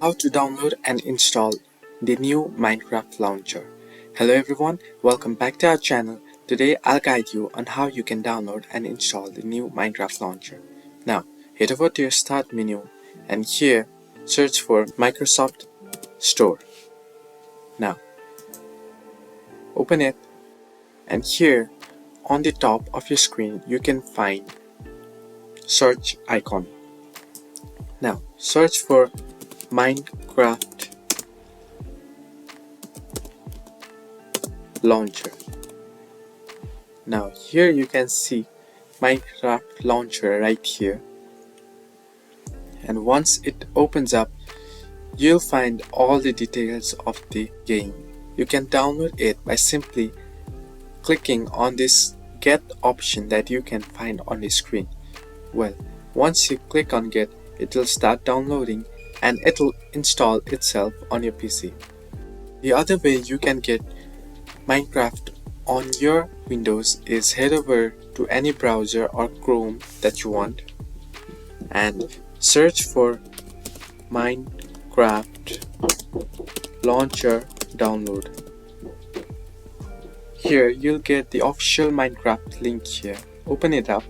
How to download and install the new Minecraft launcher. Hello everyone, welcome back to our channel. Today I'll guide you on how you can download and install the new Minecraft launcher. Now head over to your start menu and here search for Microsoft Store. Now open it and here on the top of your screen you can find search icon. Now search for Minecraft launcher. Now here you can see Minecraft launcher right here, and once it opens up you'll find all the details of the game. You can download it by simply clicking on this get option that you can find on the screen. Well, once you click on get, it will start downloading and it will install itself on your PC. The other way you can get Minecraft on your Windows is head over to any browser or Chrome that you want and search for Minecraft launcher download. Here you'll get the official Minecraft link here. Open it up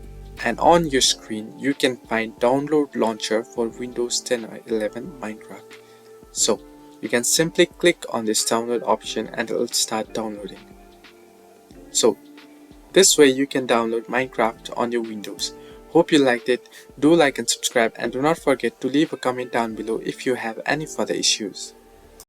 and on your screen you can find download launcher for Windows 10 or 11 Minecraft. So you can simply click on this download option and it will start downloading. So this way you can download Minecraft on your Windows. Hope you liked it. Do like and subscribe and do not forget to leave a comment down below if you have any further issues.